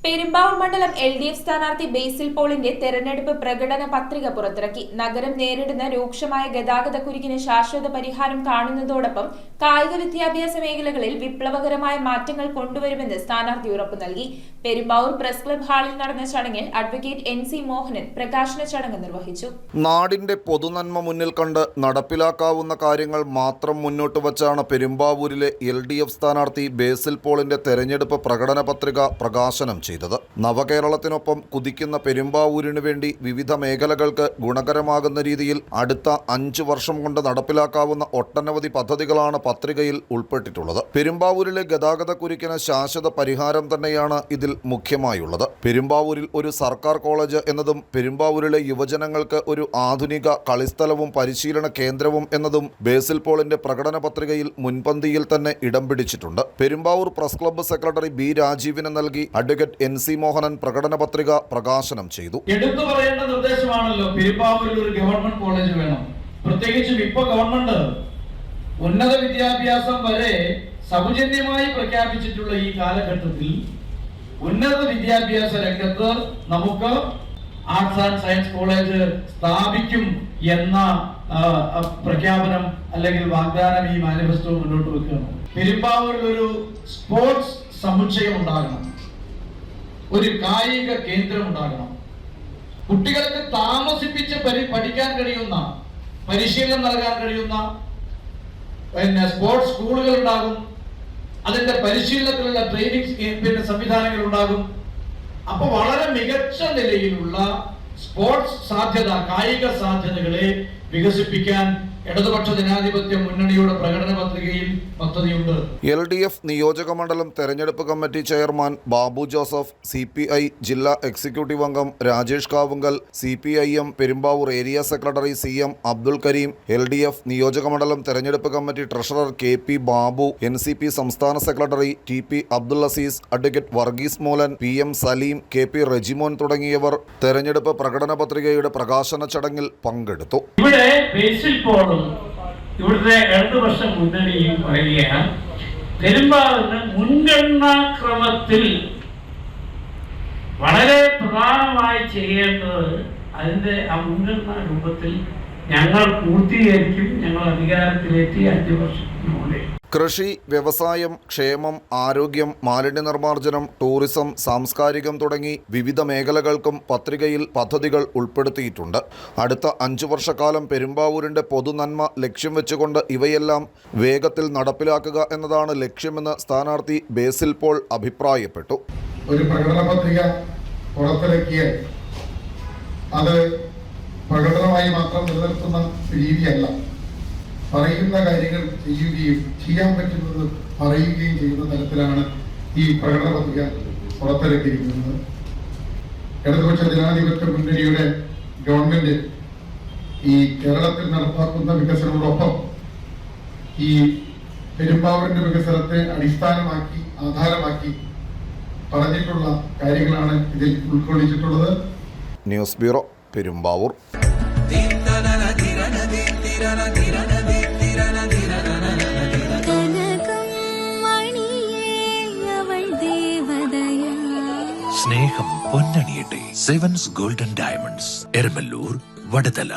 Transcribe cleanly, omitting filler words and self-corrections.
പെരുമ്പാവൂർ മണ്ഡലം LDF സ്ഥാനാർത്ഥി ബേസിൽ പോളിന്റെ തെരഞ്ഞെടുപ്പ് പ്രകടന പത്രിക പുറത്തിറക്കി. നഗരം നേരിടുന്ന രൂക്ഷമായ ഗതാഗതക്കുരുക്കിന് ശാശ്വത പരിഹാരം കാണുന്നതോടൊപ്പം കായിക വിദ്യാഭ്യാസ മേഖലകളിൽ വിപ്ലവകരമായ മാറ്റങ്ങൾ കൊണ്ടുവരുമെന്ന് സ്ഥാനാർത്ഥി ഉറപ്പു നൽകി. പെരുമ്പാവൂർ പ്രസ് ക്ലബ് ഹാളിൽ നടന്ന ചടങ്ങിൽ അഡ്വക്കേറ്റ് NC മോഹനൻ പ്രകാശന ചടങ്ങ് നിർവഹിച്ചു. നാടിന്റെ പൊതുനന്മ മുന്നിൽ കണ്ട് നടപ്പിലാക്കാവുന്ന കാര്യങ്ങൾ മാത്രം മുന്നോട്ട് വച്ചാണ് പെരുമ്പാവൂരിലെ LDF സ്ഥാനാർത്ഥി ബേസിൽ പോളിന്റെ തെരഞ്ഞെടുപ്പ് പ്രകടന പത്രിക പ്രകാശനം ചെയ്തത്. നവകേരളത്തിനൊപ്പം കുതിക്കുന്ന പെരുമ്പാവൂരിനു വേണ്ടി വിവിധ മേഖലകൾക്ക് ഗുണകരമാകുന്ന രീതിയിൽ അടുത്ത 5 വർഷം കൊണ്ട് നടപ്പിലാക്കാവുന്ന ഒട്ടനവധി പദ്ധതികളാണ് പത്രികയിൽ ഉൾപ്പെട്ടിട്ടുള്ളത്. പെരുമ്പാവൂരിലെ ഗതാഗതക്കുരുക്കിന് ശാശ്വത പരിഹാരം തന്നെയാണ് ഇതിൽ മുഖ്യമായുള്ളത്. പെരുമ്പാവൂരിൽ ഒരു സർക്കാർ കോളേജ് എന്നതും പെരുമ്പാവൂരിലെ യുവജനങ്ങൾക്ക് ഒരു ആധുനിക കളിസ്ഥലവും പരിശീലന കേന്ദ്രവും എന്നതും ബേസിൽ പോളിന്റെ പ്രകടന പത്രികയിൽ മുൻപന്തിയിൽ തന്നെ ഇടം പിടിച്ചിട്ടുണ്ട്. Perumbavoor press club secretary B രാജീവിന് നൽകി അഡ്വക്കേറ്റ് NC മോഹനൻ പ്രകടന പത്രിക പ്രകാശനം ചെയ്തു. എടുത്തു പറയേണ്ട നിർദ്ദേശമാണല്ലോ, പെരുമ്പാവൂരിൽ ഒരു ഗവൺമെന്റ് കോളേജ് വേണം. പ്രത്യേകിച്ചും ഇപ്പൊ ഗവൺമെന്റ് ഉന്നത വിദ്യാഭ്യാസം വരെ സൗജന്യമായി പ്രഖ്യാപിച്ചിട്ടുള്ള ഈ കാലഘട്ടത്തിൽ ഉന്നത വിദ്യാഭ്യാസ രംഗത്ത് നമുക്ക് ആർട്സ് ആൻഡ് സയൻസ് കോളേജ് സ്ഥാപിക്കും എന്ന പ്രഖ്യാപനം അല്ലെങ്കിൽ വാഗ്ദാനം ഈ മാനിഫെസ്റ്റോ മുന്നോട്ട് വെക്കുകയാണ്. പെരുമ്പാവൂരിൽ ഒരു സ്പോർട്സ് സമുച്ചയം ഉണ്ടാകണം, ഒരു കായിക കേന്ദ്രം ഉണ്ടാകണം, കുട്ടികൾക്ക് താമസിപ്പിച്ച് പഠിക്കാൻ കഴിയുന്ന, പരിശീലനം നൽകാൻ കഴിയുന്ന സ്പോർട്സ് സ്കൂളുകൾ ഉണ്ടാകും, അതിന്റെ പരിശീലനത്തിലുള്ള ട്രെയിനിങ് സംവിധാനങ്ങൾ ഉണ്ടാകും. അപ്പൊ വളരെ മികച്ച നിലയിലുള്ള സ്പോർട്സ് സാധ്യത, കായിക സാധ്യതകളെ വികസിപ്പിക്കാൻ ഇടതുപക്ഷ ജനാധിപത്യ മുന്നണിയുടെ പ്രകടന പത്രികയിൽ പദ്ധതിയുണ്ട്. LDF നിയോജക മണ്ഡലം തെരഞ്ഞെടുപ്പ് committee chairman Babu Joseph, CPI ജില്ലാ എക്സിക്യൂട്ടീവ് അംഗം Rajesh Kavunkal, CPIM Perumbavoor area secretary CM Abdul Kareem, LDF നിയോജക മണ്ഡലം തെരഞ്ഞെടുപ്പ് കമ്മിറ്റി ട്രഷറർ KP ബാബു, NCP സംസ്ഥാന secretary TP Abdul Azeez, advocate Varghese Moolan, PM Saleem, KP Rejimon തുടങ്ങിയവർ തെരഞ്ഞെടുപ്പ് പ്രകടന പത്രികയുടെ പ്രകാശന ചടങ്ങിൽ പങ്കെടുത്തു. ഇവിടുത്തെ ഇടതുപക്ഷ മുന്നണിയും പറയുകയാണ്, പെരുമ്പാവൂരിന് മുൻഗണനാക്രമത്തിൽ വളരെ പ്രധാനമായി ചെയ്യേണ്ടത് അതിൻ്റെ ആ മുൻഗണനാ രൂപത്തിൽ ഞങ്ങൾ പൂർത്തീകരിക്കും. ഞങ്ങൾ അധികാരത്തിലെത്തി 5 വർഷത്തിനുള്ളിൽ കൃഷി, വ്യവസായം, ക്ഷേമം, ആരോഗ്യം, മാലിന്യ നിർമ്മാർജ്ജനം, ടൂറിസം, സാംസ്കാരികം തുടങ്ങി വിവിധ മേഖലകൾക്കും പത്രികയിൽ പദ്ധതികൾ ഉൾപ്പെടുത്തിയിട്ടുണ്ട്. അടുത്ത 5 വർഷക്കാലം പെരുമ്പാവൂരിൻ്റെ പൊതുനന്മ ലക്ഷ്യം വെച്ചുകൊണ്ട് ഇവയെല്ലാം വേഗത്തിൽ നടപ്പിലാക്കുക എന്നതാണ് ലക്ഷ്യമെന്ന് സ്ഥാനാർത്ഥി ബേസിൽ പോൾ അഭിപ്രായപ്പെട്ടു. ഒരു പ്രകടന പത്രിക പുറത്തിറക്കിയാൽ അത് പ്രകടനമായി മാത്രം നിലനിർത്തുന്ന രീതിയല്ല. പറയുന്ന കാര്യങ്ങൾ ചെയ്യുകയും ചെയ്യാൻ പറ്റുന്നത് പറയുകയും ചെയ്യുന്ന തരത്തിലാണ് ഈ പ്രകടന പത്രിക പുറത്തിറക്കിയിരിക്കുന്നത്. ഇടതുപക്ഷ ജനാധിപത്യ മുന്നണിയുടെ ഗവൺമെന്റ് ഈ കേരളത്തിൽ നടപ്പാക്കുന്ന വികസനത്തോടൊപ്പം ഈ പെരുമ്പാവൂരിന്റെ വികസനത്തെ അടിസ്ഥാനമാക്കി, ആധാരമാക്കി പറഞ്ഞിട്ടുള്ള കാര്യങ്ങളാണ് ഇതിൽ ഉൾക്കൊള്ളിച്ചിട്ടുള്ളത്. News bureau, Perumbavoor. സ്നേഹം പൊന്നണിയട്ടെ. 7's golden diamonds, Eramalloor, Vadathala.